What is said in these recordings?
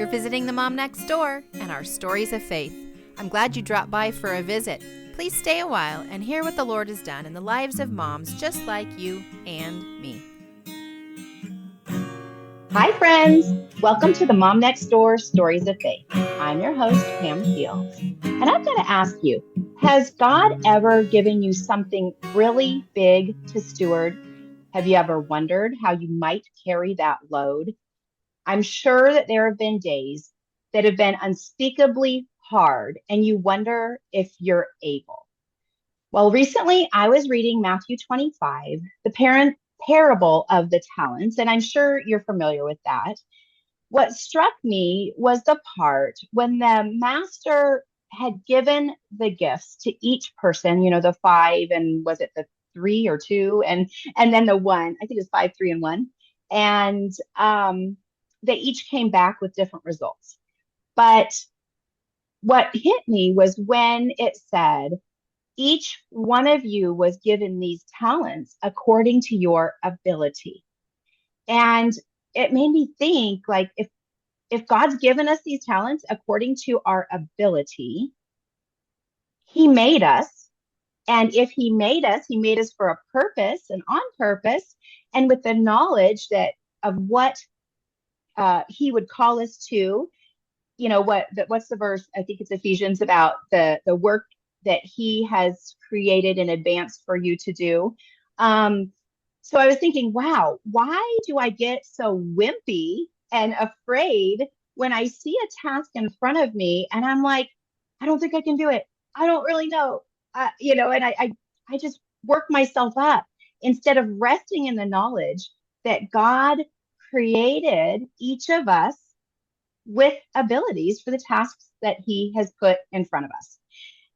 You're visiting the Mom Next Door and our stories of faith. I'm glad you dropped by for a visit. Please stay a while and hear what the Lord has done in the lives of moms just like you and me. Hi, friends. Welcome to the Mom Next Door Stories of Faith. I'm your host, Pam Fields. And I'm going to ask you, has God ever given you something really big to steward? Have you ever wondered how you might carry that load? I'm sure that there have been days that have been unspeakably hard, and you wonder if you're able. Well, recently I was reading Matthew 25, the parable of the talents, and I'm sure you're familiar with that. What struck me was the part when the master had given the gifts to each person, the five, and was it the three or two, and then the one, I think it was five, three, and one. And they each came back with different results. But what hit me was when it said, each one of you was given these talents according to your ability. And it made me think, like, if God's given us these talents according to our ability, he made us. And if he made us for a purpose and on purpose, and with the knowledge that of what he would call us to, what's the verse? I think it's Ephesians, about the work that he has created in advance for you to do. So I was thinking, wow, why do I get so wimpy and afraid when I see a task in front of me and I'm like, I don't think I can do it. I don't really know. And I just work myself up instead of resting in the knowledge that God created each of us with abilities for the tasks that he has put in front of us.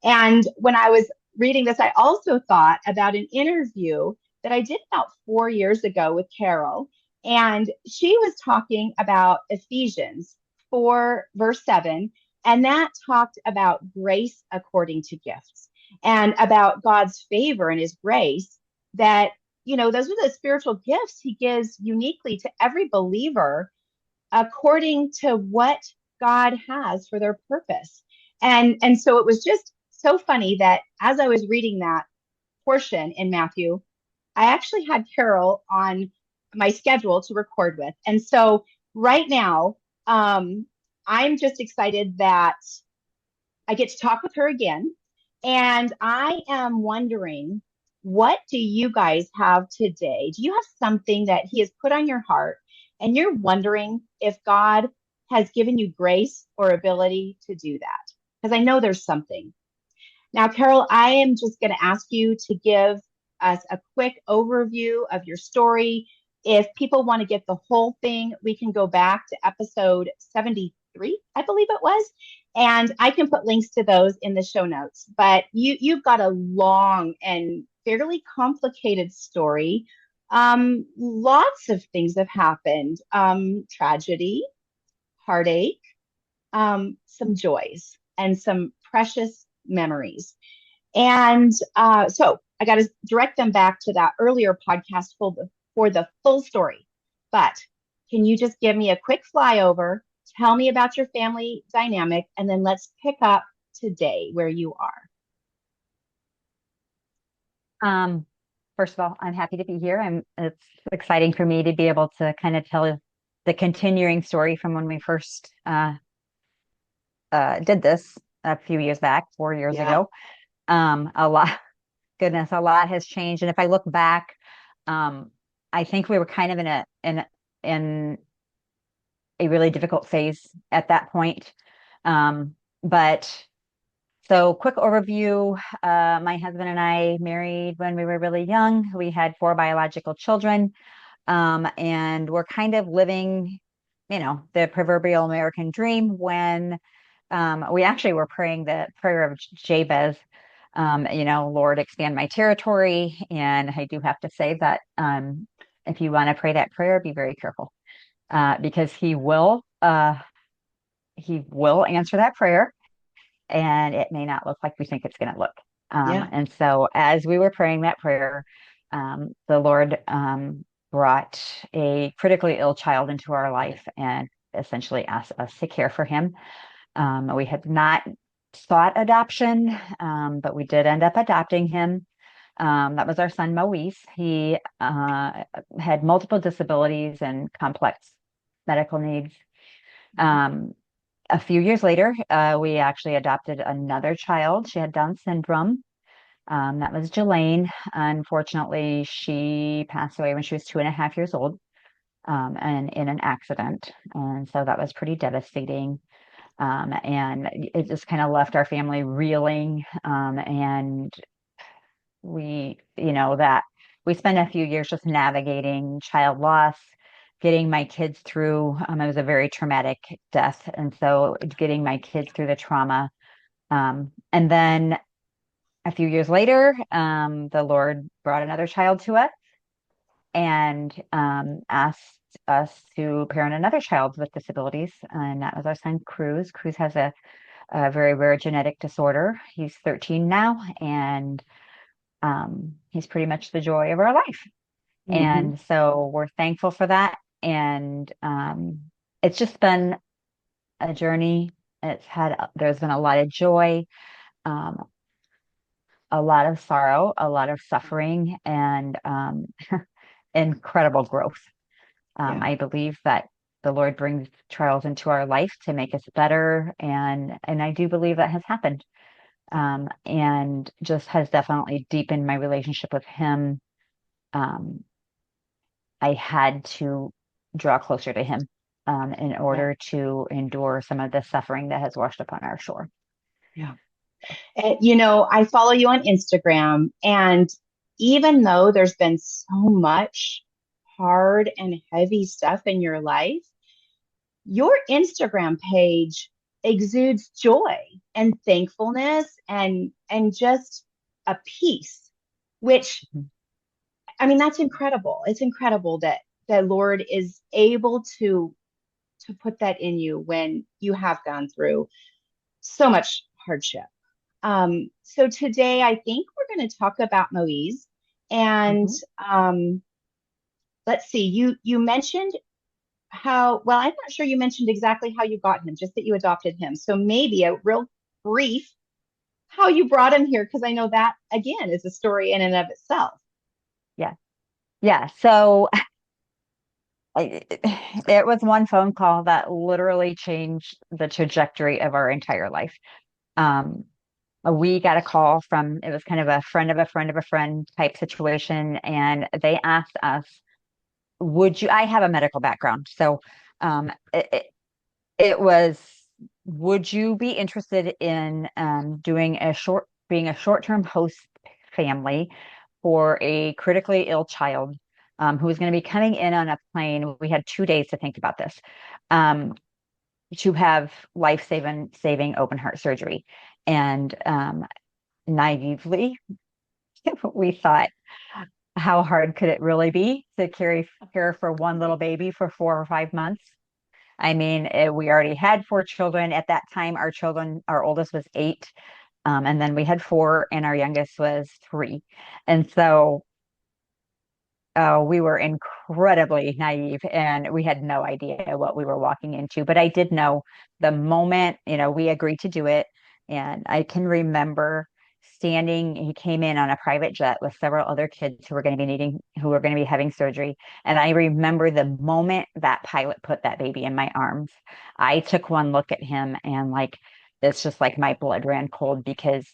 And when I was reading this, I also thought about an interview that I did about 4 years ago with Karol. And she was talking about Ephesians 4, verse 7. And that talked about grace according to gifts and about God's favor and his grace, that, those are the spiritual gifts he gives uniquely to every believer according to what God has for their purpose. And so it was just so funny that as I was reading that portion in Matthew, I actually had Karol on my schedule to record with. And so right now, I'm just excited that I get to talk with her again. And I am wondering, what do you guys have today? Do you have something that he has put on your heart and you're wondering if God has given you grace or ability to do that? Because I know there's something. Now, Karol, I am just going to ask you to give us a quick overview of your story. If people want to get the whole thing, we can go back to episode 73, I believe it was, and I can put links to those in the show notes. But you've got a long and fairly complicated story. Lots of things have happened. Tragedy, heartache, some joys, and some precious memories. And so I got to direct them back to that earlier podcast for the full story. But can you just give me a quick flyover, tell me about your family dynamic, and then let's pick up today where you are. First of all, I'm happy to be here. It's exciting for me to be able to kind of tell the continuing story from when we first did this a few years back, 4 years ago. A lot has changed. And if I look back, I think we were kind of in a really difficult phase at that point. But so quick overview, my husband and I married when we were really young. We had 4 biological children, and we're kind of living, the proverbial American dream when we actually were praying the prayer of Jabez, Lord, expand my territory. And I do have to say that if you want to pray that prayer, be very careful, because he will answer that prayer, and it may not look like we think it's going to look. And so as we were praying that prayer, the Lord brought a critically ill child into our life, and essentially asked us to care for him. We had not sought adoption, but we did end up adopting him. That was our son, Moise. He had multiple disabilities and complex medical needs. Um, a few years later, we actually adopted another child. She had Down syndrome. That was Jelaine. Unfortunately, she passed away when she was 2.5 years old, and in an accident. And so that was pretty devastating. And it just kind of left our family reeling. And that we spent a few years just navigating child loss, getting my kids through. It was a very traumatic death. And so getting my kids through the trauma. And then a few years later, the Lord brought another child to us and asked us to parent another child with disabilities. And that was our son, Cruz. Cruz has a very rare genetic disorder. He's 13 now, and he's pretty much the joy of our life. Mm-hmm. And so we're thankful for that. And it's just been a journey. There's been a lot of joy, um, a lot of sorrow, a lot of suffering, and incredible growth. Yeah. I believe that the Lord brings trials into our life to make us better, and I do believe that has happened. And just has definitely deepened my relationship with Him. Um, I had to draw closer to Him in Yeah. order to endure some of the suffering that has washed upon our shore. Yeah. And, I follow you on Instagram, and even though there's been so much hard and heavy stuff in your life, your Instagram page exudes joy and thankfulness and just a peace, which, Mhm. I mean, that's incredible. It's incredible that the Lord is able to put that in you when you have gone through so much hardship. So today I think we're going to talk about Moise. And Mhm. let's see, you mentioned how, well, I'm not sure you mentioned exactly how you got him, just that you adopted him. So maybe a real brief how you brought him here, because I know that again is a story in and of itself. Yeah. Yeah. So it was one phone call that literally changed the trajectory of our entire life. Um, we got a call from, it was kind of a friend of a friend of a friend type situation. And they asked us, I have a medical background. So it was, would you be interested in being a short-term host family for a critically ill child who was going to be coming in on a plane? We had 2 days to think about this, um, to have life-saving open heart surgery. And naively, we thought, how hard could it really be to care for one little baby for 4 or 5 months? I mean, we already had 4 children at that time. Our oldest was 8, and then we had 4, and our youngest was 3. And so we were incredibly naive, and we had no idea what we were walking into. But I did know the moment, we agreed to do it. And I can remember he came in on a private jet with several other kids who were going to be having surgery. And I remember the moment that pilot put that baby in my arms, I took one look at him, and it's just like my blood ran cold, because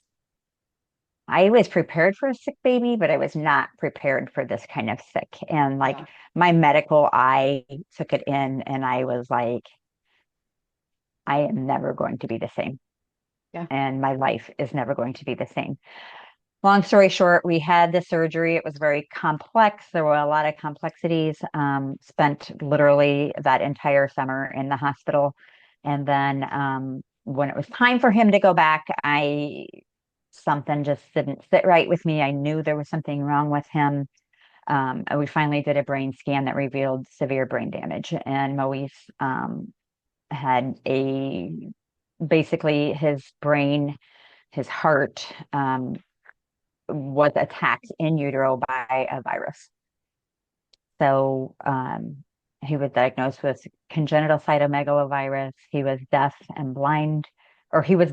I was prepared for a sick baby, but I was not prepared for this kind of sick. And Yeah. my medical eye took it in, and I was like, I am never going to be the same. Yeah. And my life is never going to be the same. Long story short, we had the surgery. It was very complex. There were a lot of complexities. Spent literally that entire summer in the hospital. And then when it was time for him to go back, something just didn't sit right with me. I knew there was something wrong with him. And we finally did a brain scan that revealed severe brain damage. And Moise had basically his brain, his heart, was attacked in utero by a virus. So He was diagnosed with congenital cytomegalovirus. He was deaf and blind, or he was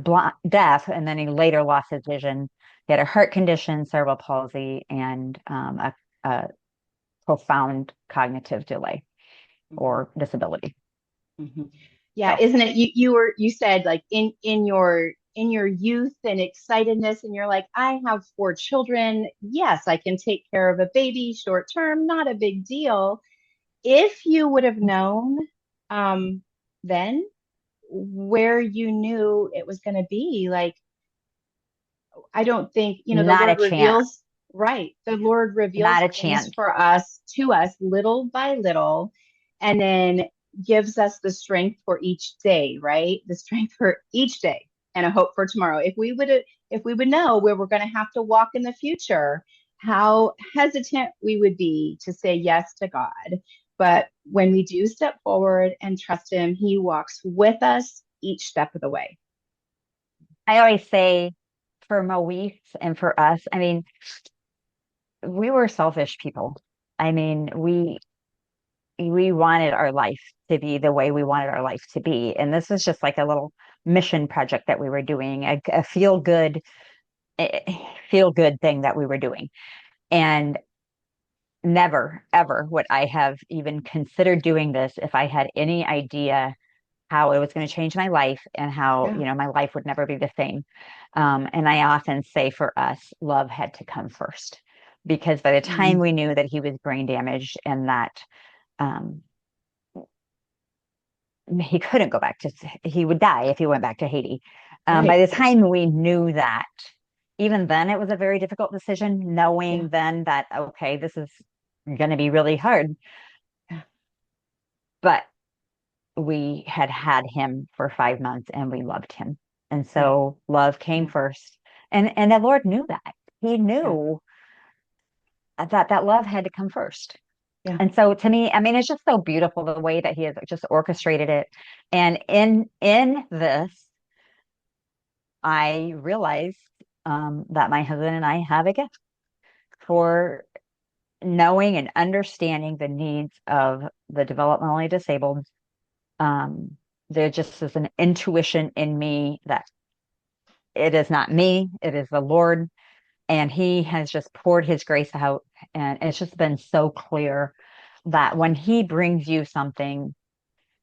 deaf, and then he later lost his vision. He had a heart condition, cerebral palsy, and a profound cognitive delay or disability. Mm-hmm. Yeah, So isn't it? You said like in your youth and excitedness, and you're like, I have four children. Yes, I can take care of a baby short term, not a big deal. If you would have known um, then where you knew it was going to be, like I don't think, the not a Lord chance, reveals, right? The Lord reveals not a things chance. for us to us little by little, and then gives us the strength for each day, right? The strength for each day and a hope for tomorrow. If we would know where we're going to have to walk in the future, how hesitant we would be to say yes to God. But when we do step forward and trust Him, He walks with us each step of the way. I always say for Moise and for us, I mean, we were selfish people. I mean, we wanted our life to be the way we wanted our life to be. And this was just like a little mission project that we were doing, a eh, feel good thing that we were doing. And never, ever would I have even considered doing this if I had any idea how it was going to change my life and how, Yeah. my life would never be the same. And I often say for us, love had to come first because by the time Mhm. we knew that he was brain damaged and that um, he couldn't go back to, he would die if he went back to Haiti. By Right. the time we knew that, even then, it was a very difficult decision, Yeah. knowing then that, okay, this is going to be really hard. Yeah. But we had had him for 5 months and we loved him. And Yeah. so love came Yeah. first. And the Lord knew that. He Yeah. knew that love had to come first. Yeah. And so to me, I mean, it's just so beautiful the way that he has just orchestrated it. And in this, I realized that my husband and I have a gift for knowing and understanding the needs of the developmentally disabled. Um, there just is an intuition in me that it is not me, it is the Lord. And he has just poured his grace out. And it's just been so clear that when he brings you something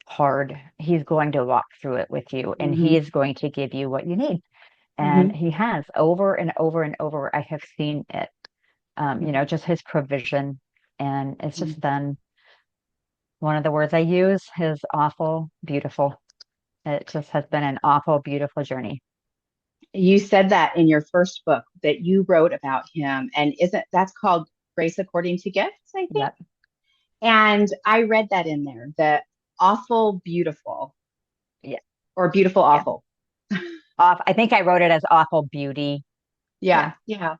hard, he's going to walk through it with you and he Hmm. is going to give you what you need. And Hmm. he has over and over and over. I have seen it, just his provision. And it's Hmm. just been one of the words I use is awful, beautiful. It just has been an awful, beautiful journey. You said that in your first book that you wrote about him, and isn't that's called Grace According to Gifts, I think? Yep. And I read that in there, the awful beautiful Yeah. or beautiful Yeah. awful. I think I wrote it as awful beauty. Yeah. Yeah. Yeah.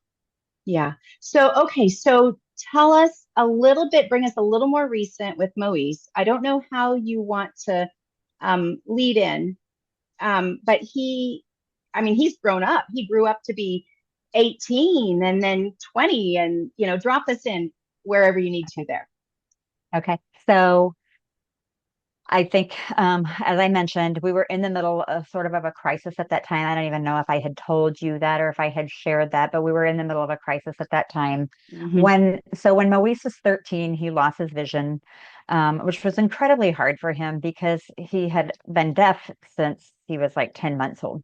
Yeah. So, okay. So tell us a little bit, bring us a little more recent with Moise. I don't know how you want to lead in, but I mean, he's grown up. He grew up to be 18 and then 20, and, drop us in wherever you need to there. Okay. So I think, as I mentioned, we were in the middle of sort of a crisis at that time. I don't even know if I had told you that or if I had shared that, but we were in the middle of a crisis at that time. Hmm. When Moise was 13, he lost his vision, which was incredibly hard for him because he had been deaf since he was like 10 months old.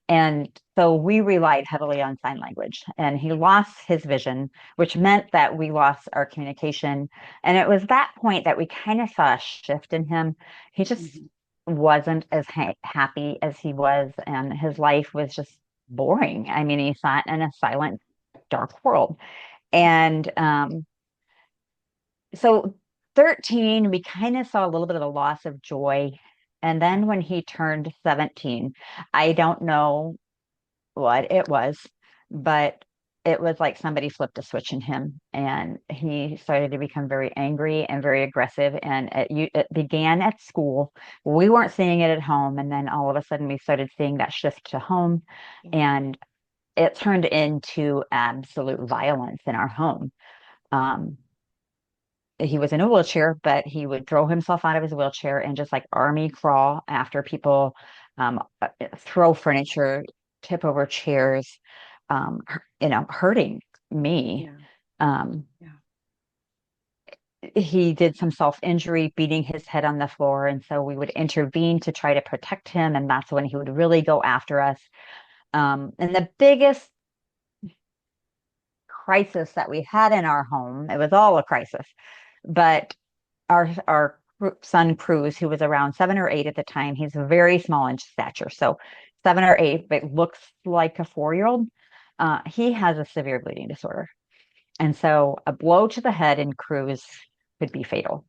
And so we relied heavily on sign language, and he lost his vision, which meant that we lost our communication. And it was that point that we kind of saw a shift in him. He just Hmm. wasn't as happy as he was, and his life was just boring. I mean, he sat in a silent, dark world. And so 13, we kind of saw a little bit of a loss of joy. And then when he turned 17, I don't know what it was, but it was like somebody flipped a switch in him and he started to become very angry and very aggressive. And it began at school. We weren't seeing it at home. And then all of a sudden we started seeing that shift to home and it turned into absolute violence in our home. Um, he was in a wheelchair, but he would throw himself out of his wheelchair and just like army crawl after people, throw furniture, tip over chairs, hurting me. Yeah. Um, Yeah. he did some self-injury, beating his head on the floor. And so we would intervene to try to protect him. And that's when he would really go after us. And the biggest crisis that we had in our home, it was all a crisis, but our son Cruz, who was around 7 or 8 at the time, he's very small in stature. So 7 or 8, but looks like a 4-year-old. He has a severe bleeding disorder. And so a blow to the head in Cruz could be fatal.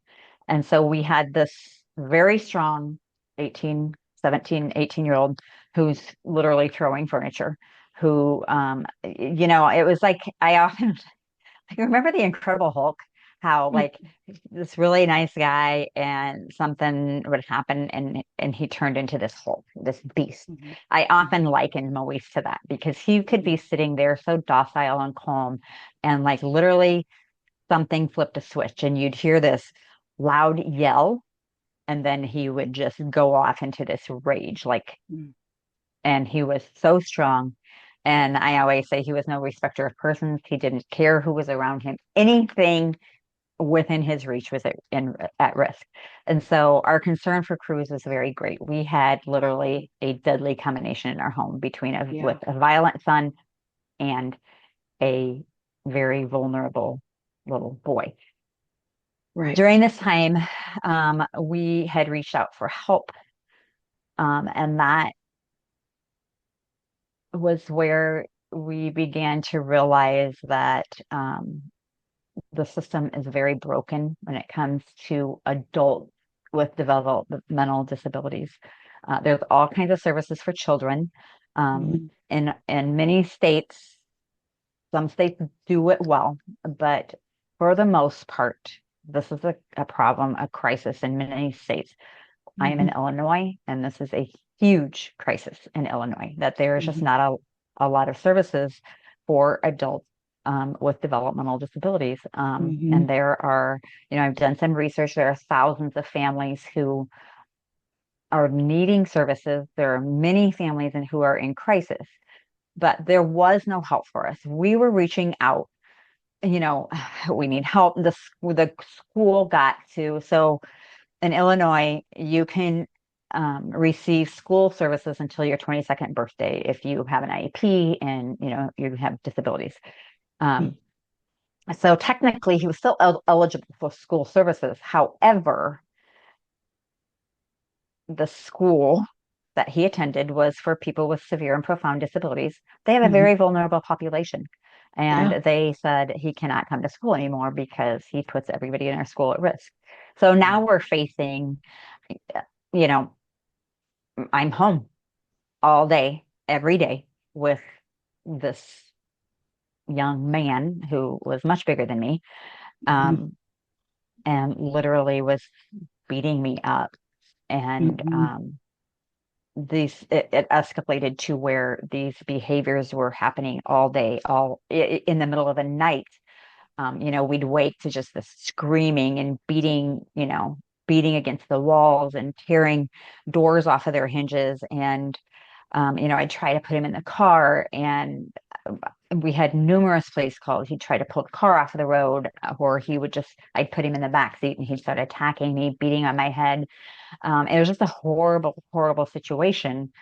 And so we had this very strong 18, 17, 18-year-old who's literally throwing furniture, who, it was like, I remember the Incredible Hulk, how like this really nice guy and something would happen and he turned into this Hulk, this beast. Mhm. I often liken Maurice to that because he could be sitting there so docile and calm and like literally something flipped a switch and you'd hear this loud yell and then he would just go off into this rage like Mhm. and he was so strong. And I always say he was no respecter of persons. He didn't care who was around him. Anything within his reach was at risk. And so our concern for Cruz was very great. We had literally a deadly combination in our home between Yeah. with a violent son and a very vulnerable little boy. Right. During this time, we had reached out for help, and that was where we began to realize that the system is very broken when it comes to adults with developmental disabilities. There's all kinds of services for children. Mhm. In many states, some states do it well, but for the most part, this is a problem, a crisis in many states. I am in Mhm. Illinois, and this is a huge crisis in Illinois that there is just Mhm. not a lot of services for adults with developmental disabilities. And Mhm. there are, I've done some research. There are thousands of families who are needing services. There are many families who are in crisis, but there was no help for us. We were reaching out, we need help. The school got to, so in Illinois, you can receive school services until your 22nd birthday if you have an IEP and you have disabilities. Um, so technically, he was still eligible for school services. However, the school that he attended was for people with severe and profound disabilities. They have a Mhm. very vulnerable population. Yeah. And they said he cannot come to school anymore because he puts everybody in our school at risk. So now we're facing, you know, I'm home all day, every day with this young man who was much bigger than me, Mhm. um, and literally was beating me up. And Mhm. it escalated to where these behaviors were happening all day, in the middle of the night. We'd wake to just the screaming and beating against the walls and tearing doors off of their hinges. And I'd try to put him in the car, and we had numerous police calls. He'd try to pull the car off of the road, or I'd put him in the back seat and he'd start attacking me, beating on my head. It was just a horrible, horrible situation.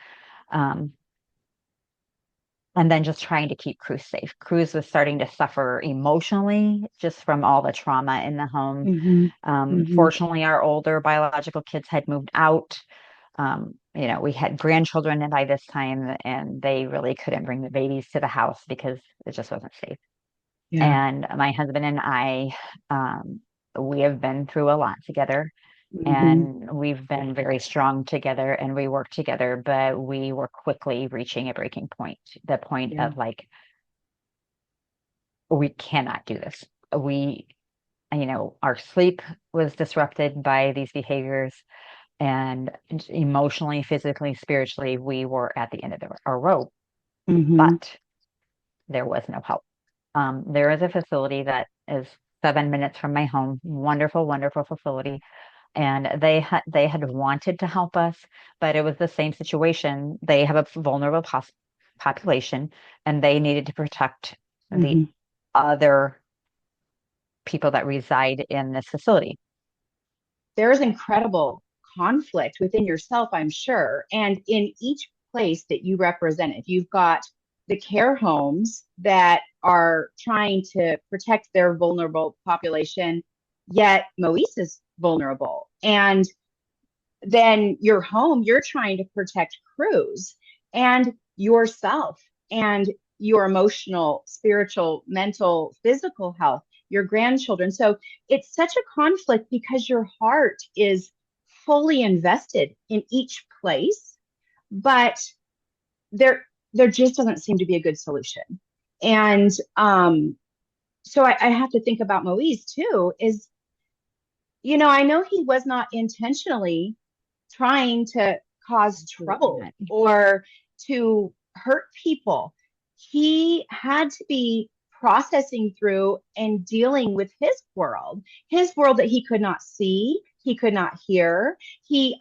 Um, and then just trying to keep Cruz safe. Cruz was starting to suffer emotionally just from all the trauma in the home. Mhm. Mhm. Fortunately, our older biological kids had moved out. We had grandchildren by this time, and they really couldn't bring the babies to the house because it just wasn't safe. Yeah. And my husband and I, we have been through a lot together, Mhm. and we've been very strong together, and we work together, but we were quickly reaching a breaking point, the point Yeah. of like, we cannot do this. Our sleep was disrupted by these behaviors, and emotionally, physically, spiritually, we were at the end of our rope, Mhm. but there was no help. There is a facility that is 7 minutes from my home. Wonderful, wonderful facility. And they had wanted to help us, but it was the same situation. They have a vulnerable population, and they needed to protect the Mhm. other people that reside in this facility. There's incredible conflict within yourself, I'm sure. And in each place that you represented, you've got the care homes that are trying to protect their vulnerable population, yet Moise is vulnerable. And then your home, you're trying to protect Cruz and yourself and your emotional, spiritual, mental, physical health, your grandchildren. So it's such a conflict because your heart is fully invested in each place, but there just doesn't seem to be a good solution. And so I have to think about Moise too, is, I know he was not intentionally trying to cause trouble or to hurt people. He had to be processing through and dealing with his world that he could not see, he could not hear.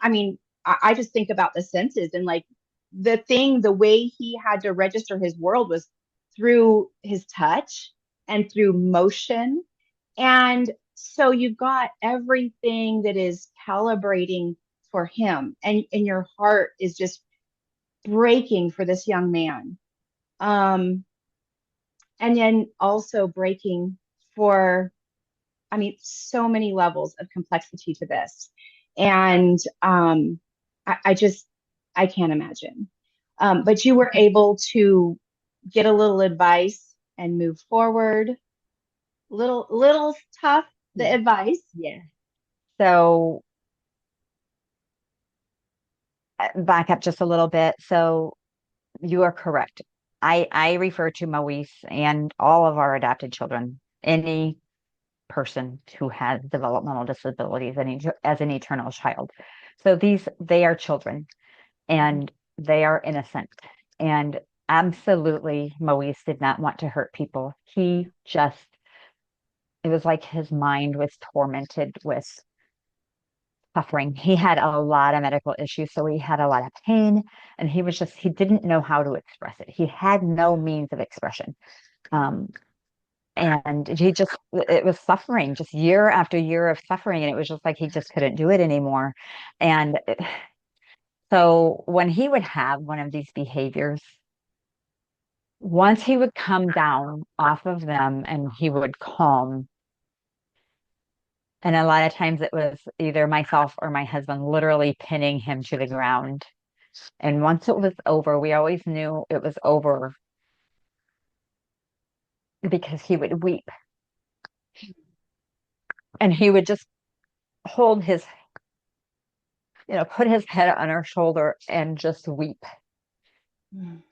I mean, I just think about the senses and like the way he had to register his world was through his touch and through motion. And so you've got everything that is calibrating for him, and your heart is just breaking for this young man. And then also breaking for, I mean, so many levels of complexity to this. And I just, I can't imagine. But you were able to get a little advice and move forward. Little tough, the advice. Yeah. So back up just a little bit. So you are correct. I refer to Moise and all of our adopted children, any person who has developmental disabilities, as an eternal child. So they are children, and they are innocent. And absolutely, Moise did not want to hurt people. It was like his mind was tormented with suffering. He had a lot of medical issues, so he had a lot of pain, and he didn't know how to express it. He had no means of expression. Um, and it was suffering, just year after year of suffering, and it was just like he just couldn't do it anymore. And so when he would have one of these behaviors, once he would come down off of them and he would calm, and a lot of times it was either myself or my husband literally pinning him to the ground. And once it was over, we always knew it was over because he would weep, and he would just hold put his head on our shoulder and just weep.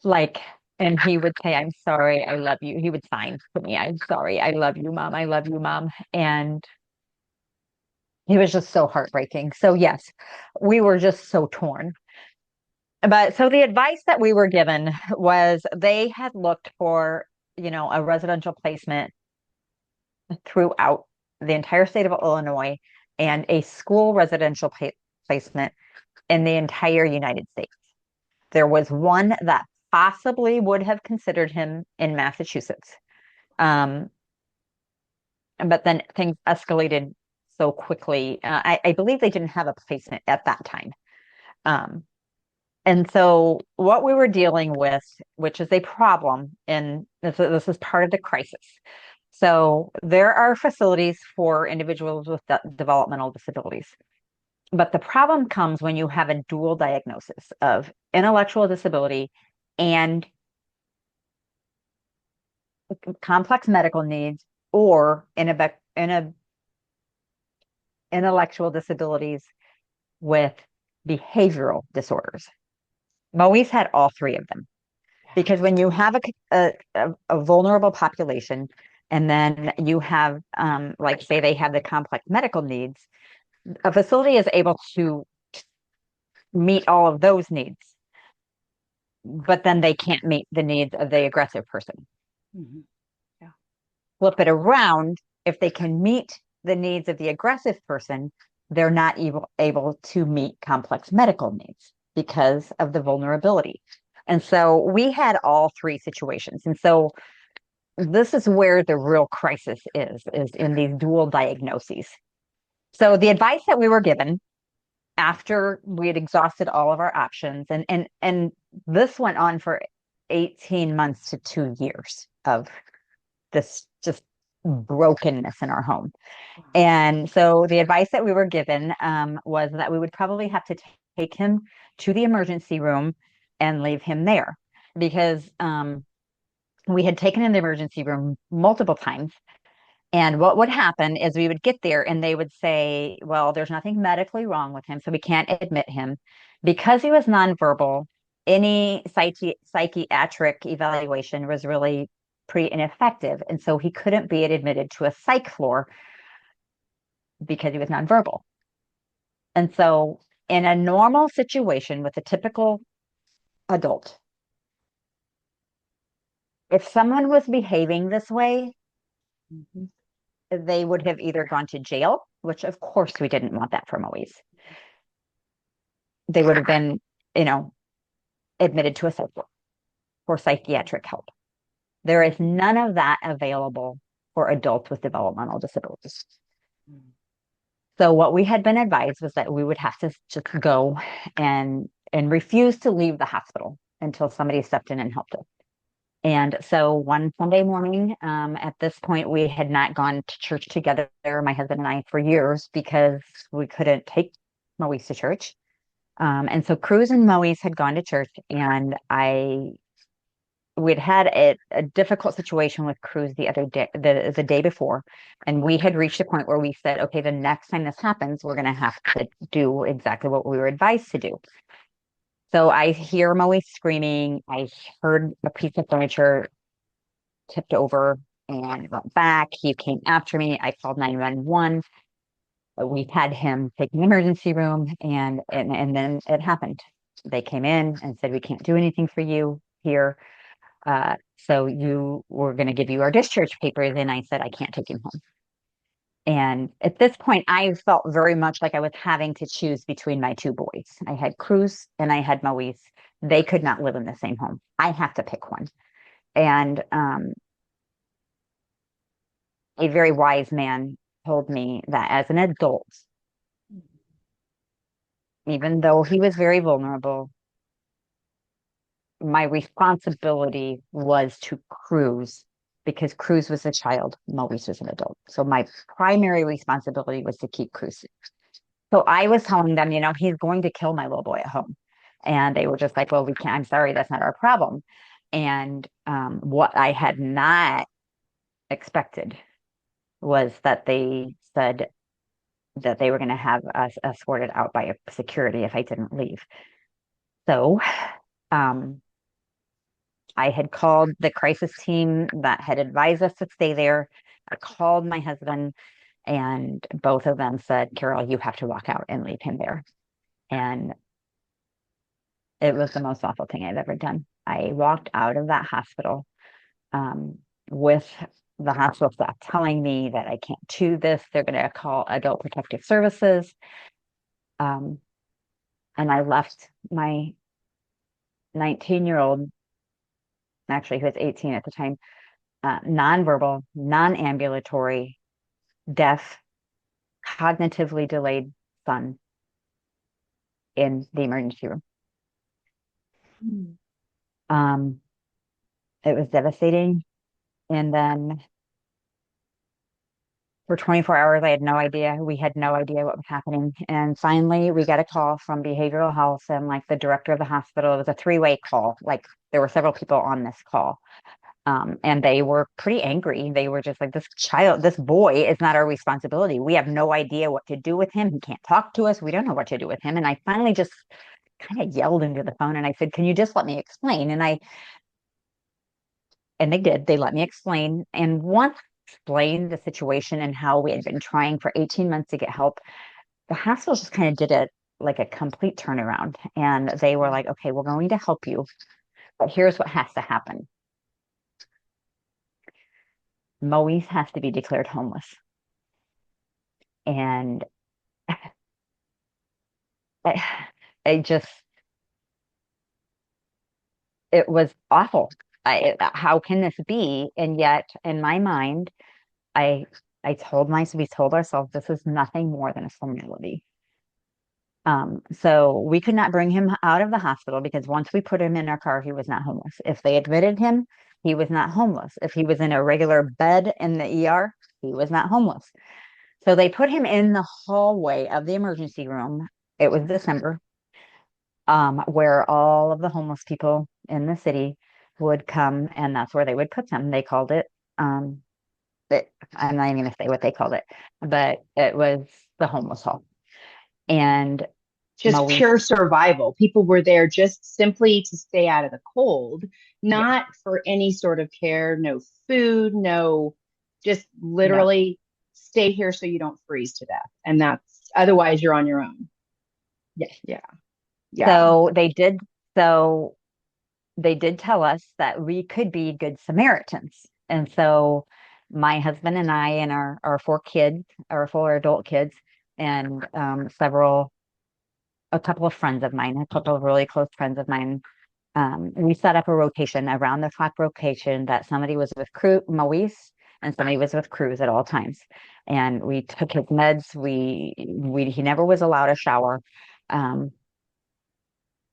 Like, and he would say, "I'm sorry, I love you." He would sign to me, "I'm sorry, I love you, mom. I love you, mom." And it was just so heartbreaking. So yes, we were just so torn. But so the advice that we were given was they had looked for, a residential placement throughout the entire state of Illinois and a school residential placement in the entire United States. There was one that possibly would have considered him in Massachusetts. But then things escalated so quickly. I believe they didn't have a placement at that time. And so what we were dealing with, which is a problem, and this is part of the crisis. So there are facilities for individuals with developmental disabilities. But the problem comes when you have a dual diagnosis of intellectual disability and complex medical needs, or in a intellectual disabilities with behavioral disorders. Moise had all three of them, because when you have a vulnerable population, and then you have, like, say they have the complex medical needs, a facility is able to meet all of those needs, but then they can't meet the needs of the aggressive person. Mm-hmm. Yeah. Flip it around, if they can meet the needs of the aggressive person, they're not able to meet complex medical needs because of the vulnerability. And so we had all three situations. And so this is where the real crisis is in these dual diagnoses. So the advice that we were given after we had exhausted all of our options, and this went on for 18 months to 2 years of this just brokenness in our home. And so the advice that we were given was that we would probably have to take him to the emergency room and leave him there because we had taken him to the emergency room multiple times. And what would happen is we would get there and they would say, well, there's nothing medically wrong with him, so we can't admit him. Because he was nonverbal, any psychiatric evaluation was really pretty ineffective. And so he couldn't be admitted to a psych floor because he was nonverbal. And so in a normal situation with a typical adult, if someone was behaving this way, they would have either gone to jail, which of course we didn't want that for Moise. They would have been, admitted to a psych ward for psychiatric help. There is none of that available for adults with developmental disabilities. So what we had been advised was that we would have to just go and refuse to leave the hospital until somebody stepped in and helped us. And so one Sunday morning, at this point, we had not gone to church together, my husband and I, for years because we couldn't take Moise to church. And so Cruz and Moise had gone to church, and we'd had a difficult situation with Cruz the other day, the day before, and we had reached a point where we said, okay, the next time this happens, we're going to have to do exactly what we were advised to do. So I hear Moise screaming. I heard a piece of furniture tipped over and went back. He came after me. I called 911. We had him taken to the emergency room, and then it happened. They came in and said, we can't do anything for you here. So we're going to give you our discharge papers. And I said, I can't take him home. And at this point, I felt very much like I was having to choose between my two boys. I had Cruz and I had Moise. They could not live in the same home. I have to pick one. And a very wise man told me that as an adult, even though he was very vulnerable, my responsibility was to Cruz because Cruz was a child, Moise was an adult. So my primary responsibility was to keep Cruz. So I was telling them, he's going to kill my little boy at home. And they were just like, well, we can't, I'm sorry, that's not our problem. And what I had not expected was that they said that they were going to have us escorted out by a security if I didn't leave. So I had called the crisis team that had advised us to stay there. I called my husband, and both of them said, Karol, you have to walk out and leave him there. And it was the most awful thing I've ever done. I walked out of that hospital with the hospital staff telling me that I can't do this. They're going to call Adult Protective Services. And I left my 19-year-old, actually, who was 18 at the time, nonverbal, non-ambulatory, deaf, cognitively delayed son in the emergency room. It was devastating. And then for 24 hours, I had no idea. We had no idea what was happening. And finally, we got a call from behavioral health and like the director of the hospital. It was a three-way call. Like there were several people on this call. And they were pretty angry. They were just like, this boy is not our responsibility. We have no idea what to do with him. He can't talk to us. We don't know what to do with him. And I finally just kind of yelled into the phone and I said, can you just let me explain? And they did. They let me explain. And once I explained the situation and how we had been trying for 18 months to get help, the hospital just kind of did it like a complete turnaround. And they were like, okay, we're going to help you, but here's what has to happen. Moise has to be declared homeless. And I, I just, it was awful. How can this be? And yet, in my mind, I, we told ourselves this is nothing more than a formality. So we could not bring him out of the hospital because once we put him in our car, he was not homeless. If they admitted him, he was not homeless. If he was in a regular bed in the ER, he was not homeless. So they put him in the hallway of the emergency room. It was December, where all of the homeless people in the city would come, and that's where they would put them. They called it, I'm not even going to say what they called it, but it was the homeless hall. And Just Maurice, pure survival. People were there just simply to stay out of the cold, yeah, not for any sort of care, no food, no, just no. literally stay here so you don't freeze to death. And that's otherwise you're on your own. Yes. Yeah. Yeah. So they did. So they did tell us that we could be good Samaritans. And so my husband and I and our four kids, our four adult kids, and a couple of friends of mine, a couple of really close friends of mine, we set up a rotation, around the clock rotation, that somebody was with Maurice and somebody was with Cruz at all times. And we took his meds. He never was allowed a shower. Um,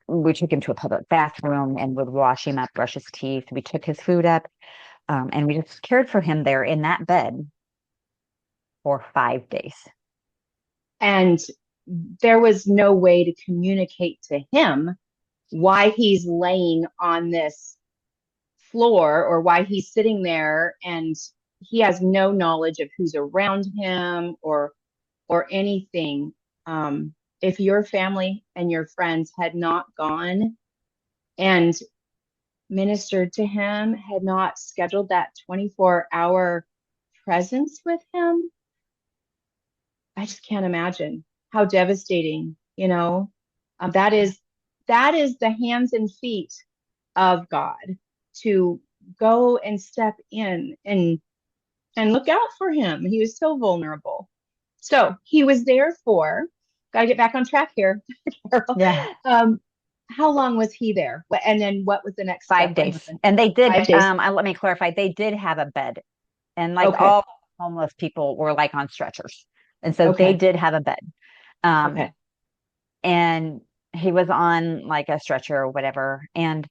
we took him to a public bathroom and would wash him up, brush his teeth. We took his food up, and we just cared for him there in that bed for 5 days. And there was no way to communicate to him why he's laying on this floor or why he's sitting there and he has no knowledge of who's around him or anything. If your family and your friends had not gone and ministered to him, had not scheduled that 24-hour presence with him, I just can't imagine how devastating, you know. That is the hands and feet of God to go and step in and look out for him. He was so vulnerable. So he was there for, gotta get back on track here, Carol. Yeah, How long was he there? And then what was the next step? 5 days. What happened? And they did, 5 days. let me clarify, they did have a bed. And like Okay. all homeless people were like on stretchers. And so they Okay. did have a bed. Um, Okay. and he was on like a stretcher or whatever. And,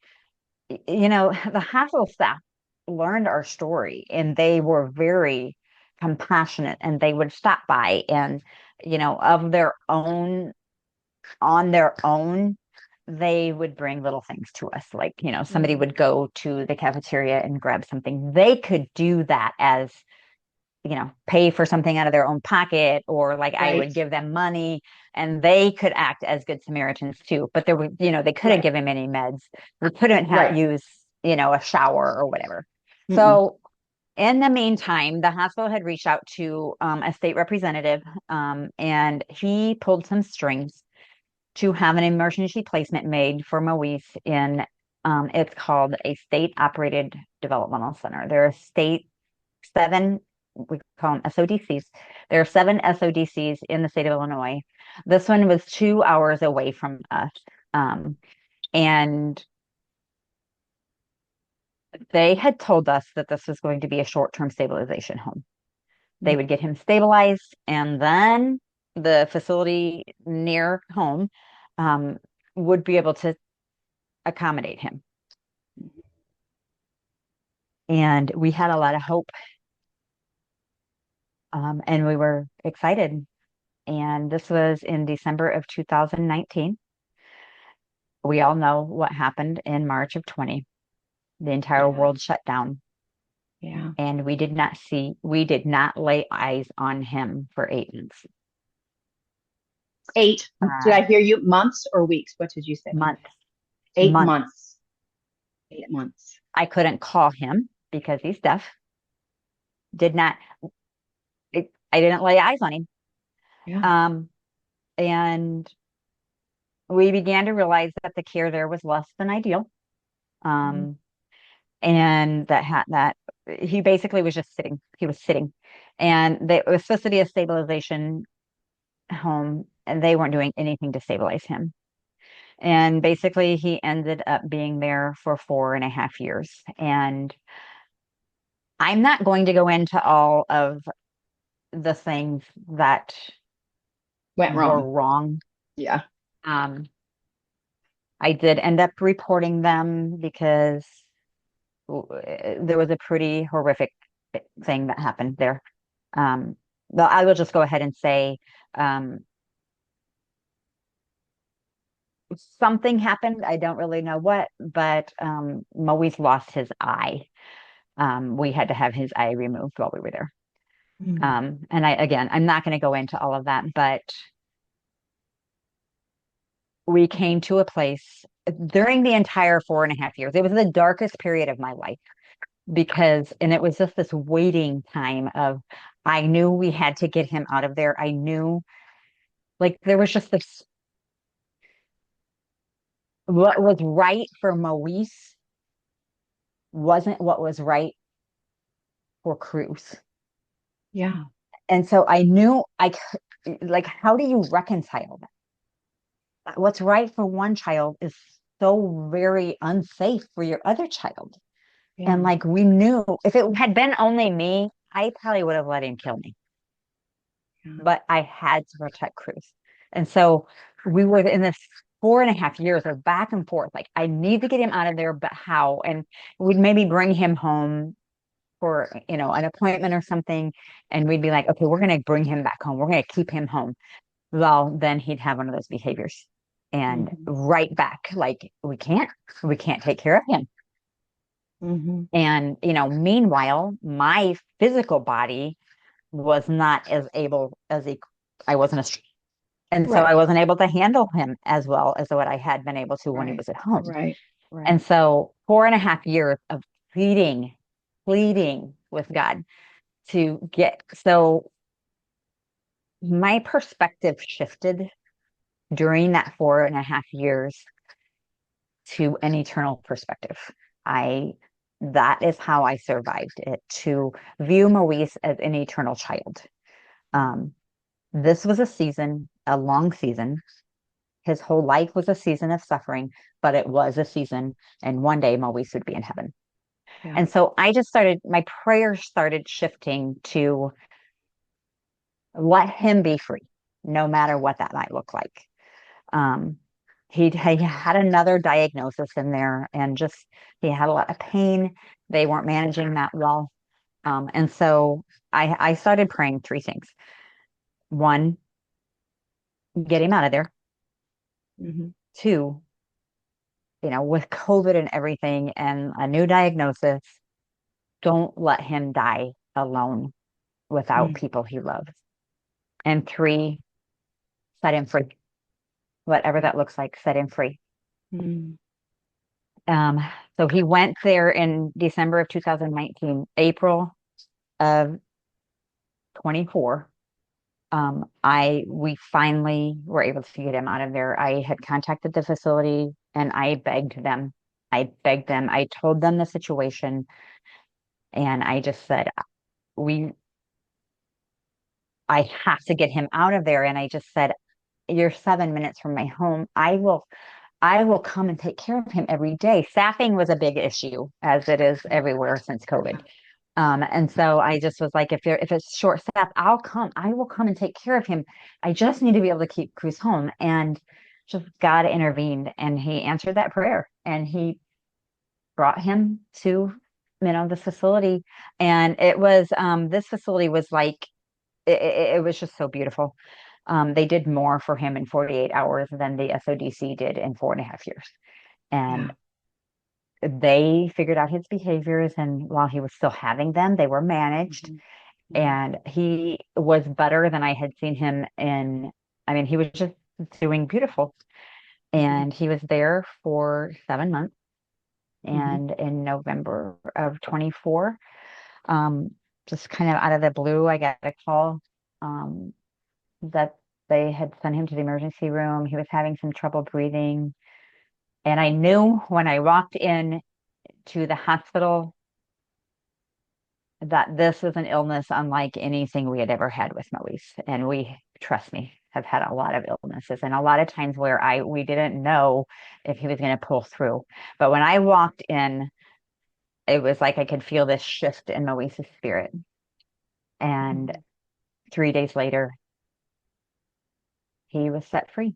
the hospital staff learned our story and they were very compassionate and they would stop by and, of their own, on their own, they would bring little things to us. Like, somebody Mm. would go to the cafeteria and grab something. They could do that as pay for something out of their own pocket, or like I Right. would give them money and they could act as good Samaritans too. But there were, they couldn't Right. give him any meds. We couldn't Right. use, a shower or whatever. Mm-mm. So in the meantime, the hospital had reached out to a state representative, and he pulled some strings to have an emergency placement made for Moise in, it's called a state operated developmental center. There are seven, we call them SODCs. There are seven SODCs in the state of Illinois. This one was 2 hours away from us. And they had told us that this was going to be a short-term stabilization home. They would get him stabilized, and then the facility near home um, would be able to accommodate him. And we had a lot of hope, and we were excited. And this was in December of 2019. We all know what happened in March of 20. The entire Yeah. world shut down, Yeah. and we did not lay eyes on him for 8 months. 8. Did Uh, I hear you? Months or weeks? What did you say? months, 8 months. months. 8 months. I couldn't call him because he's deaf. Did not, I didn't lay eyes on him. Yeah. Um, and we began to realize that the care there was less than ideal. Mm. And that he basically was just sitting. He was sitting, and it was supposed to be a stabilization home, and they weren't doing anything to stabilize him. And basically, he ended up being there for 4.5 years. And I'm not going to go into all of the things that Went were wrong. wrong. Yeah. Um, I did end up reporting them because there was a pretty horrific thing that happened there. Um, well, I will just go ahead and say um, something happened. I don't really know what, but Moise lost his eye. We had to have his eye removed while we were there. Mm. And again, I'm not going to go into all of that, but we came to a place during the entire 4.5 years. It was the darkest period of my life because, and it was just this waiting time of, I knew we had to get him out of there. I knew like there was just this, what was right for Moise wasn't what was right for Cruz. Yeah. And so I knew I could, like, how do you reconcile that? What's right for one child is so very unsafe for your other child. And Yeah. like we knew if it had been only me, I probably would have let him kill me. Yeah. But I had to protect Cruz. And so we were in this 4.5 years of back and forth. Like, I need to get him out of there, but how? And we'd maybe bring him home for, an appointment or something. And we'd be like, okay, we're going to bring him back home. We're going to keep him home. Well, then he'd have one of those behaviors and Mm-hmm. right back, like, we can't take care of him. Mm-hmm. And, meanwhile, my physical body was not as able as I wasn't as, and so I Right. wasn't able to handle him as well as what I had been able to when he Right. was at home. Right. And Right. so 4.5 years of pleading with God to get, so my perspective shifted during that 4.5 years to an eternal perspective. I that is how I survived it, to view Moise as an eternal child. Um, this was a season, a long season. His whole life was a season of suffering, but it was a season, and one day Moise would be in heaven. Yeah. And so I just started, my prayer started shifting to let him be free, no matter what that might look like. Um, he had another diagnosis in there and just he had a lot of pain. They weren't managing that well. And so I started praying three things. One, get him out of there. Mm-hmm. Two, with COVID and everything and a new diagnosis, don't let him die alone without Mm. people he loves. And three, set him free. Whatever Yeah. that looks like, set him free. Mm. Um, so he went there in December of 2019, April of 24. We finally were able to get him out of there. I had contacted the facility and I begged them. I begged them. I told them the situation and I just said, we, I have to get him out of there. And I just said, you're 7 minutes from my home. I will come and take care of him every day. Staffing was a big issue as it is everywhere since COVID. And so I just was like, if it's short staff, I'll come. I will come and take care of him. I just need to be able to keep Cruz home. And just God intervened and he answered that prayer and he brought him to, this facility. And it was this facility was like it was just so beautiful. They did more for him in 48 hours than the SODC did in 4.5 years. Yeah. And they figured out his behaviors. And while he was still having them, they were managed. Mm-hmm. Mm-hmm. And he was better than I had seen him in. I mean, he was just doing beautiful. Mm-hmm. And he was there for 7 months. Mm-hmm. And in November of 24, just kind of out of the blue, I got a call um, that they had sent him to the emergency room. He was having some trouble breathing. And I knew when I walked in to the hospital, that this was an illness unlike anything we had ever had with Maurice. And we, trust me, have had a lot of illnesses and a lot of times where we didn't know if he was going to pull through. But when I walked in, it was like I could feel this shift in Maurice's spirit. And 3 days later, he was set free.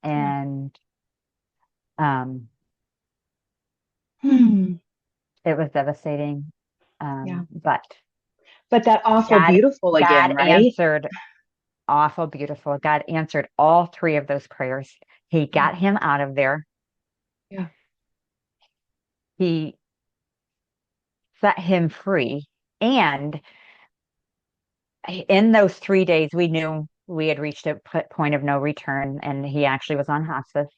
And it was devastating. But that awful God, beautiful again, God right? answered awful beautiful. God answered all three of those prayers. He got him out of there. Yeah. He set him free. And in those 3 days, we knew we had reached a point of no return, and he actually was on hospice.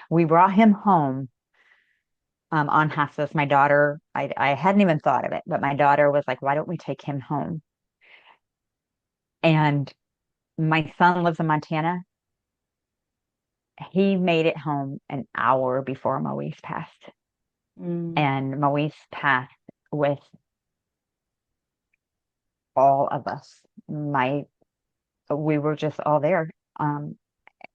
We brought him home on hospice. My daughter, I hadn't even thought of it, but my daughter was like, why don't we take him home? And my son lives in Montana. He made it home an hour before Maurice passed. And Maurice passed with all of us. We were just all there.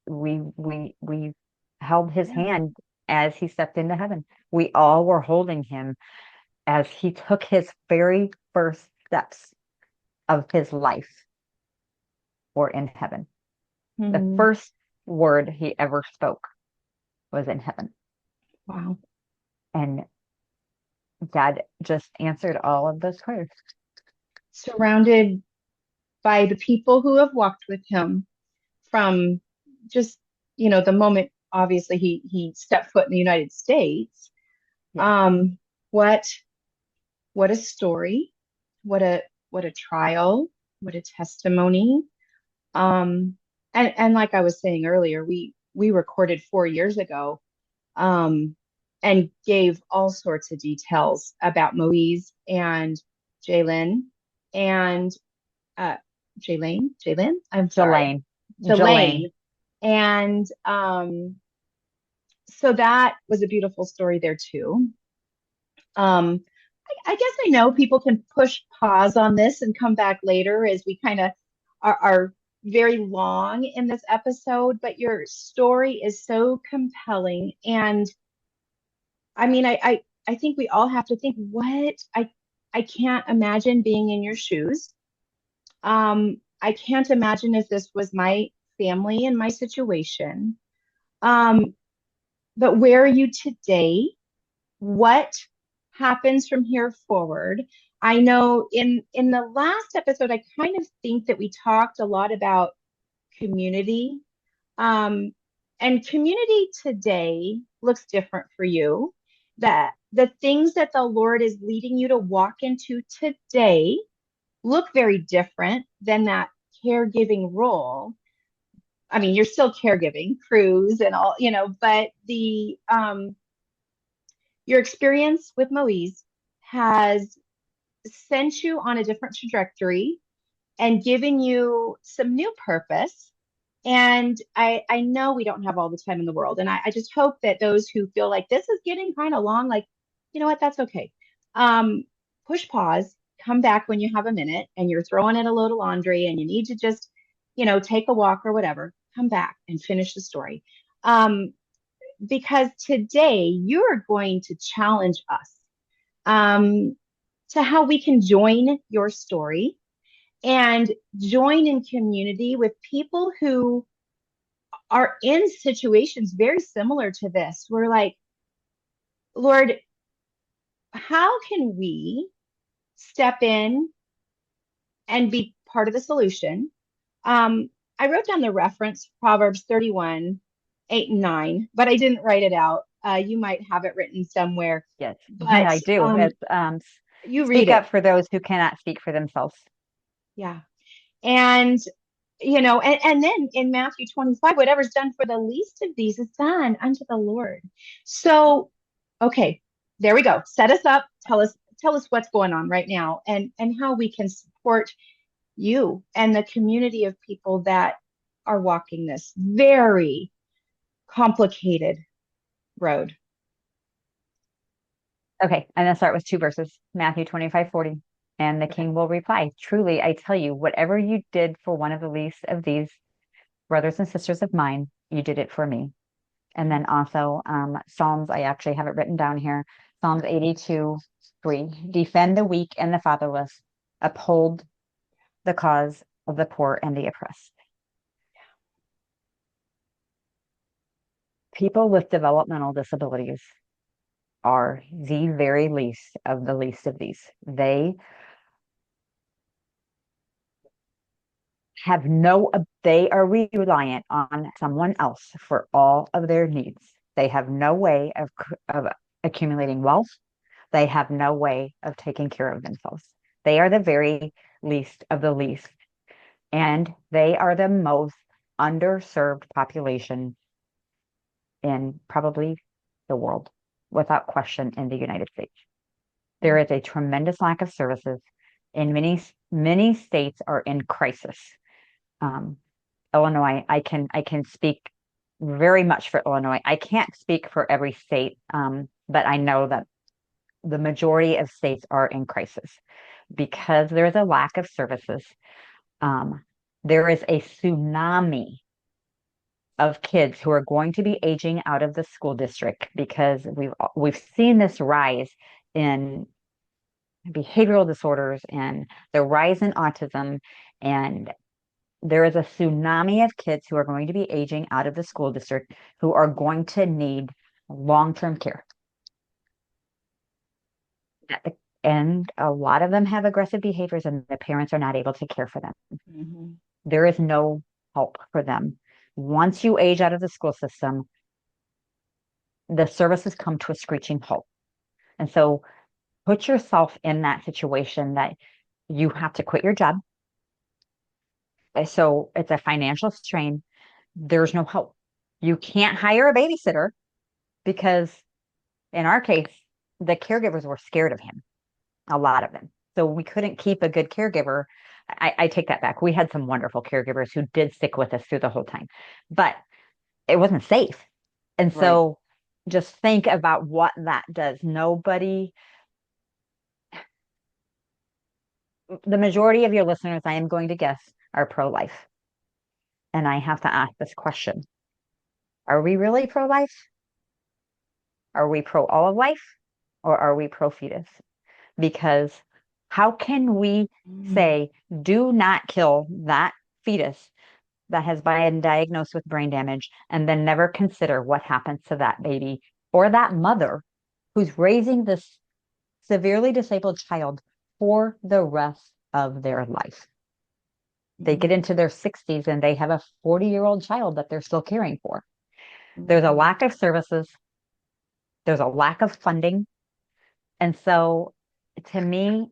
We held his hand as he stepped into heaven. We all were holding him as he took his very first steps of his life were in heaven. The first word he ever spoke was in heaven. Wow. And God just answered all of those prayers. Surrounded by the people who have walked with him from just, the moment, obviously, he stepped foot in the United States. Yeah. What a story. What a trial. What a testimony. And like I was saying earlier, we recorded 4 years ago, and gave all sorts of details about Moise and Jalen and Jalen. I'm sorry. Jelaine. And so that was a beautiful story there too. I guess I know people can push pause on this and come back later as we kind of are very long in this episode, but your story is so compelling. And I mean, I think we all have to think, what? I can't imagine being in your shoes. I can't imagine if this was my family and my situation. But where are you today? What happens from here forward? I know in the last episode, I kind of think that we talked a lot about community. And community today looks different for you. That the things that the Lord is leading you to walk into today look very different than that caregiving role. I mean, you're still caregiving, crews and all, but the your experience with Moise has sent you on a different trajectory and given you some new purpose. And I know we don't have all the time in the world. And I just hope that those who feel like this is getting kind of long, like, you know what, that's okay. Push pause, come back when you have a minute and you're throwing in a load of laundry and you need to just, take a walk or whatever, come back and finish the story. Because today you are going to challenge us to how we can join your story and join in community with people who are in situations very similar to this. We're like, Lord, how can we step in and be part of the solution? I wrote down the reference, Proverbs 31, 8 and 9, but I didn't write it out. You might have it written somewhere. Yes, but I do. You speak read up it. for those who cannot speak for themselves. Yeah. And, and then in Matthew 25, whatever's done for the least of these is done unto the Lord. So, okay, there we go. Set us up. Tell us what's going on right now and how we can support you and the community of people that are walking this very complicated road. Okay, I'm gonna start with two verses, Matthew 25:40. And the Okay. king will reply, truly, I tell you, whatever you did for one of the least of these brothers and sisters of mine, you did it for me. And then also Psalms, I actually have it written down here. Psalms 82:3. Defend the weak and the fatherless, uphold the cause of the poor and the oppressed. People with developmental disabilities are the very least of these. They are reliant on someone else for all of their needs. They have no way of accumulating wealth. They have no way of taking care of themselves. They are the very least of the least. And they are the most underserved population in probably the world, without question, in the United States. There is a tremendous lack of services, and many states are in crisis. Um, Illinois, I can speak very much for Illinois. I can't speak for every state, but I know that the majority of states are in crisis because there's a lack of services. Um, there is a tsunami of kids who are going to be aging out of the school district because we've seen this rise in behavioral disorders and the rise in autism, and there is a tsunami of kids who are going to be aging out of the school district who are going to need long-term care. And a lot of them have aggressive behaviors, and the parents are not able to care for them. Mm-hmm. There is no help for them. Once you age out of the school system, the services come to a screeching halt. And so put yourself in that situation that you have to quit your job. So it's a financial strain. There's no help. You can't hire a babysitter because in our case, the caregivers were scared of him, a lot of them. So we couldn't keep a good caregiver. I take that back. We had some wonderful caregivers who did stick with us through the whole time, but it wasn't safe. And Right. so just think about what that does. The majority of your listeners, I am going to guess, are pro-life. And I have to ask this question. Are we really pro-life? Are we pro all of life? Or are we pro fetus? Because how can we Mm. say, do not kill that fetus that has been diagnosed with brain damage and then never consider what happens to that baby or that mother who's raising this severely disabled child for the rest of their life? They get Mm-hmm. into their 60s and they have a 40-year-old child that they're still caring for. There's a Mm-hmm. lack of services, there's a lack of funding. And so to me,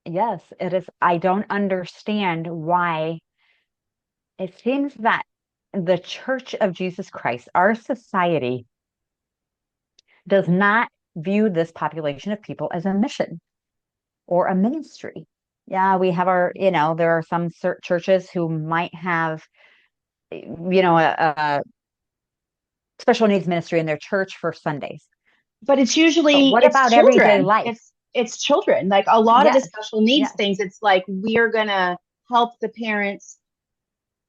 yes, it is. I don't understand why it seems that the Church of Jesus Christ, our society, does not view this population of people as a mission or a ministry. Yeah, we have there are some churches who might have, a special needs ministry in their church for Sundays. But it's But usually what it's about everyday children. life? It's children. Like a lot of the Yes, special needs yes, things, it's like we're gonna help the parents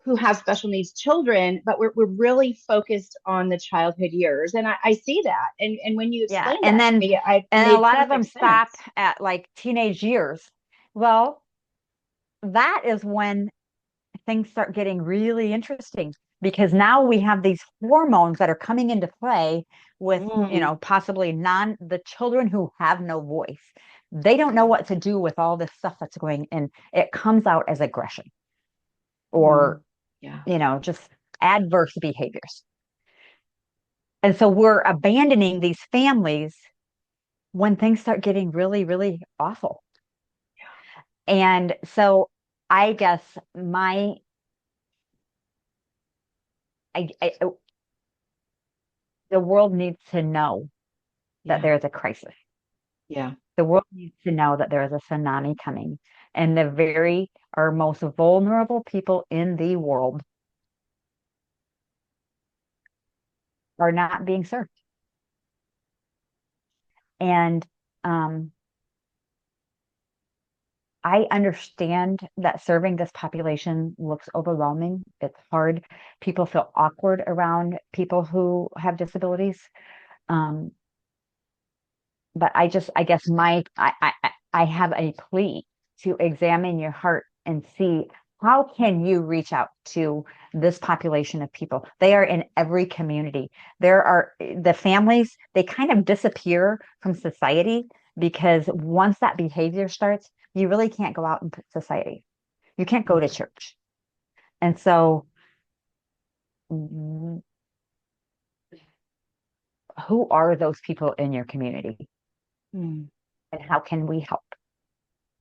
who have special needs children, but we're really focused on the childhood years. And I see that. And when you yeah. explained And that to then, me, it and a made lot of them perfect stop sense. at like teenage years. Well, that is when things start getting really interesting because now we have these hormones that are coming into play with, Mm, possibly the children who have no voice. They don't know what to do with all this stuff that's going in. It comes out as aggression or, mm, yeah. just adverse behaviors. And so we're abandoning these families when things start getting really, really awful. And so I guess I the world needs to know that Yeah. there is a crisis. Yeah. The world needs to know that there is a tsunami coming, and our most vulnerable people in the world are not being served. And um, I understand that serving this population looks overwhelming. It's hard. People feel awkward around people who have disabilities. Um, but I guess I have a plea to examine your heart and see how can you reach out to this population of people. They are in every community. There are the families, they kind of disappear from society because once that behavior starts, you really can't go out in society. You can't go to church. And so who are those people in your community Mm. and how can we help?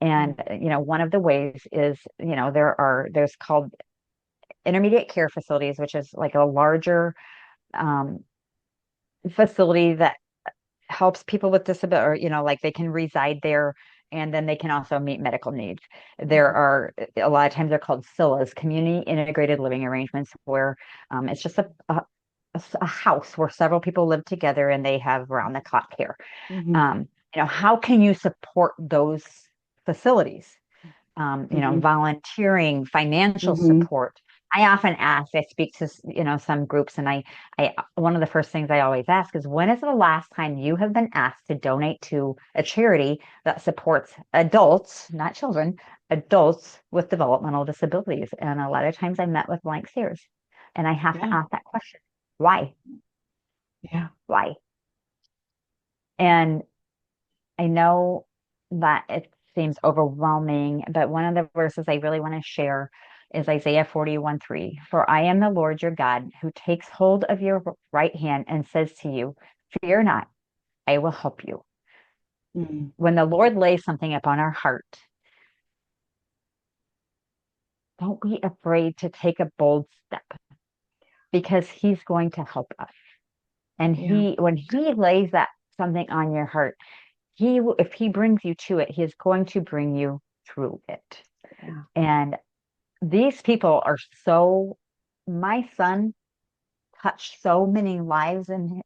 And one of the ways is, there's called intermediate care facilities, which is like a larger um, facility that helps people with disability, or like they can reside there, and then they can also meet medical needs. There are a lot of times they're called SILAs, community integrated living arrangements, where it's just a house where several people live together and they have round the clock care. Mm-hmm. How can you support those facilities? Mm-hmm. Volunteering, financial Mm-hmm. support. I often ask, I speak to, some groups, and one of the first things I always ask is, when is the last time you have been asked to donate to a charity that supports adults, not children, adults with developmental disabilities? And a lot of times I'm met with blank stares, and I have to Yeah. ask that question. Why? Yeah. Why? And I know that it seems overwhelming, but one of the verses I really want to share is Isaiah 41:3. For I am the Lord your God who takes hold of your right hand and says to you, fear not, I will help you. Mm-hmm. When the Lord lays something upon our heart, don't be afraid to take a bold step because he's going to help us. And Yeah. when he lays that something on your heart, if he brings you to it, he is going to bring you through it. Yeah. And these people are my son touched so many lives, and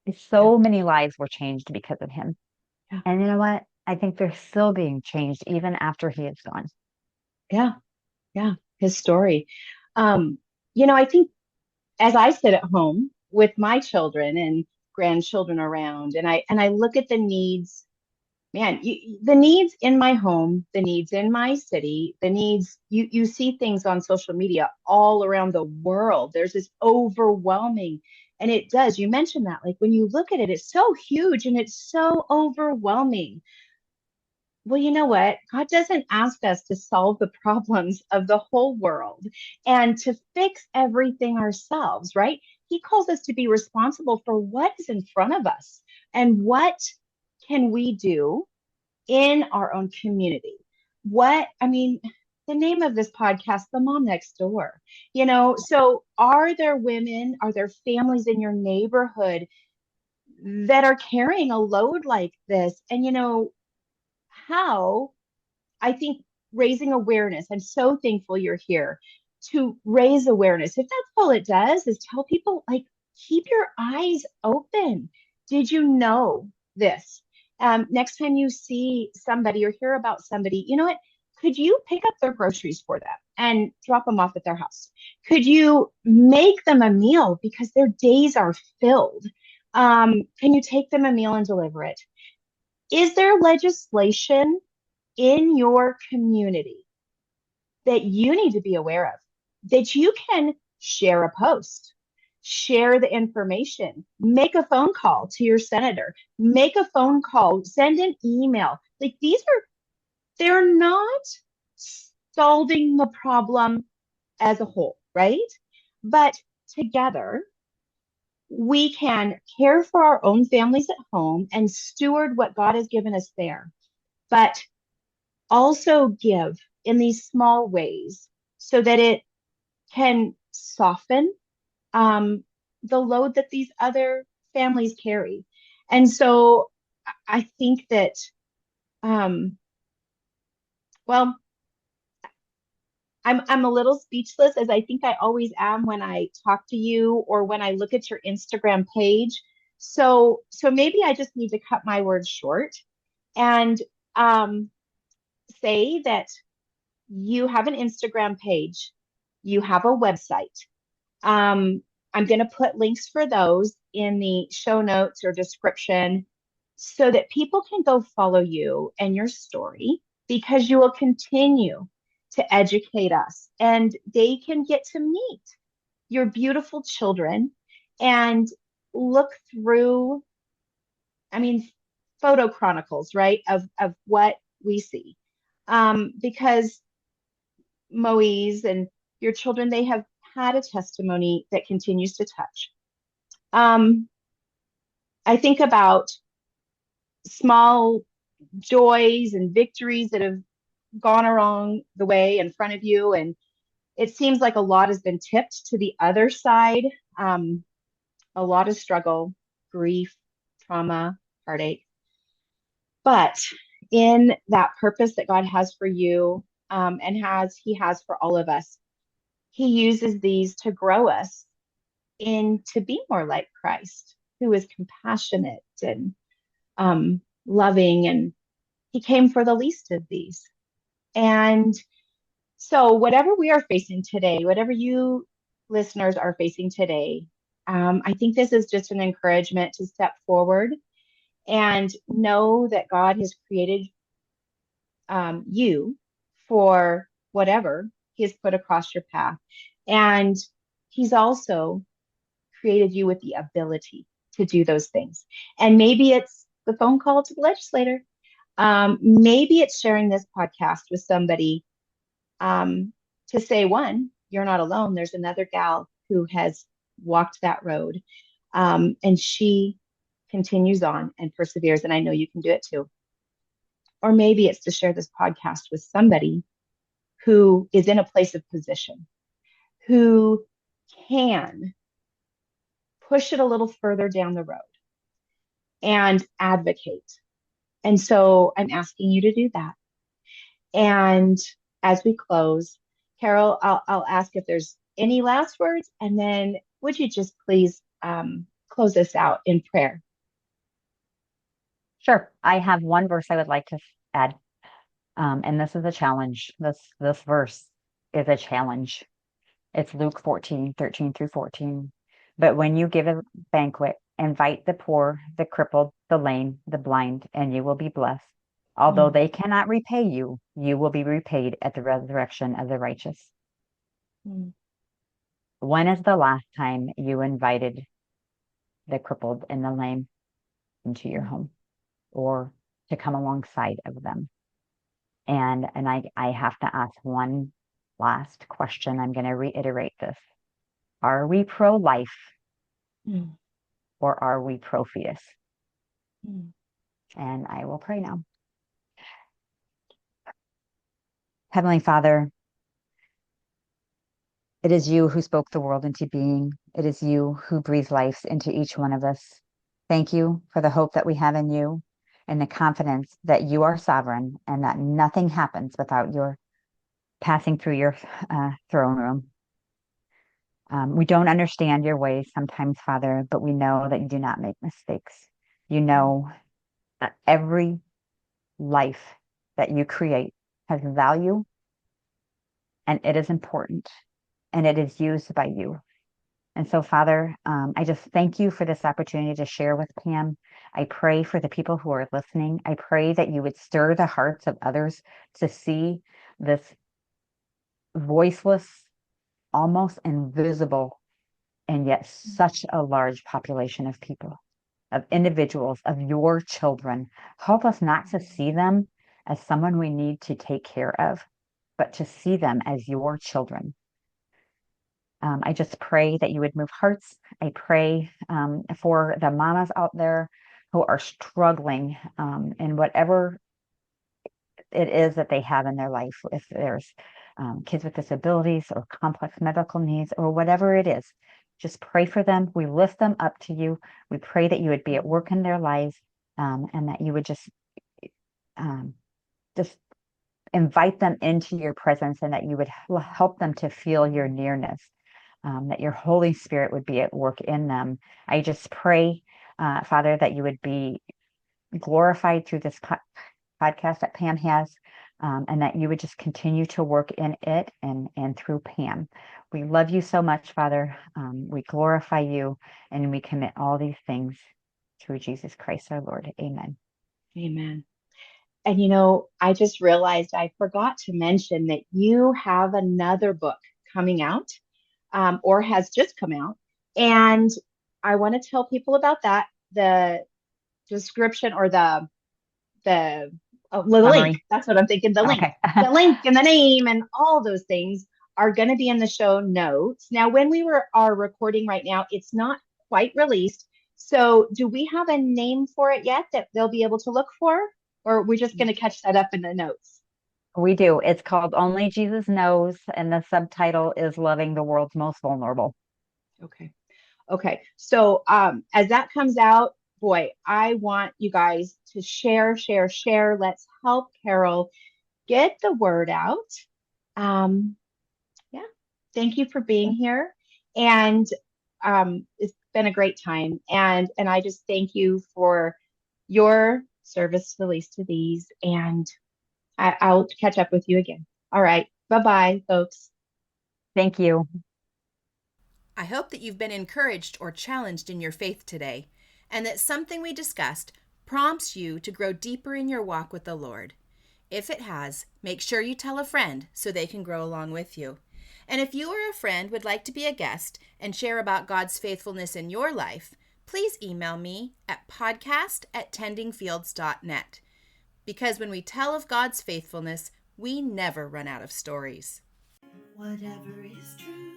Yeah. so many lives were changed because of him. Yeah. And you know what? I think they're still being changed even after he is gone. Yeah. Yeah. His story. Um, I think as I sit at home with my children and grandchildren around, and I look at the needs, man, the needs in my home, the needs in my city, the needs, you see things on social media all around the world. There's this overwhelming, and it does, you mentioned that, like when you look at it, it's so huge and it's so overwhelming. Well, you know what? God doesn't ask us to solve the problems of the whole world and to fix everything ourselves, right? He calls us to be responsible for what is in front of us and what can we do in our own community. The name of this podcast, The Mom Next Door, so are there women, are there families in your neighborhood that are carrying a load like this? And how I think raising awareness, I'm so thankful you're here to raise awareness. If that's all it does is tell people, like, keep your eyes open. Did you know this? Next time you see somebody or hear about somebody, you know what? Could you pick up their groceries for them and drop them off at their house? Could you make them a meal because their days are filled? Can you take them a meal and deliver it? Is there legislation in your community that you need to be aware of, that you can share a post, share the information, make a phone call to your senator, make a phone call, send an email. Like they're not solving the problem as a whole, right? But together, we can care for our own families at home and steward what God has given us there. But also give in these small ways so that it can soften the load that these other families carry. And so I think that, um, well, I'm a little speechless, as I think I always am when I talk to you or when I look at your Instagram page. So maybe I just need to cut my words short and um, say that you have an Instagram page, you have a website. Um, I'm going to put links for those in the show notes or description so that people can go follow you and your story because you will continue to educate us and they can get to meet your beautiful children and look through, I mean, photo chronicles, right, of what we see. Because Moe's and your children, they have had a testimony that continues to touch. Um, I think about small joys and victories that have gone along the way in front of you, and it seems like a lot has been tipped to the other side. Um, a lot of struggle, grief, trauma, heartache. But in that purpose that God has for you, and He has for all of us, He uses these to grow us in to be more like Christ, who is compassionate and loving, and He came for the least of these. And so, whatever we are facing today, whatever you listeners are facing today, I think this is just an encouragement to step forward and know that God has created you for whatever He has put across your path. And He's also created you with the ability to do those things. And maybe it's the phone call to the legislator. Maybe it's sharing this podcast with somebody to say, one, you're not alone. There's another gal who has walked that road. And she continues on and perseveres. And I know you can do it too. Or maybe it's to share this podcast with somebody who is in a place of position, who can push it a little further down the road and advocate. And so I'm asking you to do that. And as we close, Karol, I'll ask if there's any last words, and then would you just please close us out in prayer? Sure. I have one verse I would like to add. And this is a challenge. This verse is a challenge. It's Luke 14:13-14. But when you give a banquet, invite the poor, the crippled, the lame, the blind, and you will be blessed. Although they cannot repay you, you will be repaid at the resurrection of the righteous. Mm. When is the last time you invited the crippled and the lame into your home or to come alongside of them? And I have to ask one last question. I'm going to reiterate this. Are we pro-life or are we pro-fetus? And I will pray now. Heavenly Father, it is you who spoke the world into being. It is you who breathes life into each one of us. Thank you for the hope that we have in you and the confidence that you are sovereign and that nothing happens without your passing through your throne room. We don't understand your ways sometimes, Father, but we know that you do not make mistakes. You know that every life that you create has value and it is important and it is used by you. And so, Father, I just thank you for this opportunity to share with Pam. I pray for the people who are listening. I pray that you would stir the hearts of others to see this voiceless, almost invisible, and yet such a large population of people, of individuals, of your children. Help us not to see them as someone we need to take care of, but to see them as your children. I just pray that you would move hearts. I pray for the mamas out there who are struggling in whatever it is that they have in their life. If there's kids with disabilities or complex medical needs or whatever it is, just pray for them. We lift them up to you. We pray that you would be at work in their lives and that you would just invite them into your presence and that you would help them to feel your nearness. That your Holy Spirit would be at work in them. I just pray Father, that you would be glorified through this podcast that Pam has, and that you would just continue to work in it and through Pam. We love you so much, Father. We glorify you, and we commit all these things through Jesus Christ, our Lord. Amen. Amen. And I just realized I forgot to mention that you have another book coming out, or has just come out. And I want to tell people about that. The description, or the link. Summary. That's what I'm thinking. The link, Okay. the link and the name and all those things are going to be in the show notes. Now, when we are recording right now, it's not quite released. So do we have a name for it yet that they'll be able to look for? Or are we just going to catch that up in the notes? We do. It's called Only Jesus Knows, and the subtitle is Loving the World's Most Vulnerable. Okay. So as that comes out, boy, I want you guys to share. Let's help Karol get the word out. Yeah. Thank you for being here. And it's been a great time. And I just thank you for your service to the least of these. And I'll catch up with you again. All right. Bye-bye, folks. Thank you. I hope that you've been encouraged or challenged in your faith today, and that something we discussed prompts you to grow deeper in your walk with the Lord. If it has, make sure you tell a friend so they can grow along with you. And if you or a friend would like to be a guest and share about God's faithfulness in your life, please email me at podcast@tendingfields.net. Because when we tell of God's faithfulness, we never run out of stories. Whatever is true.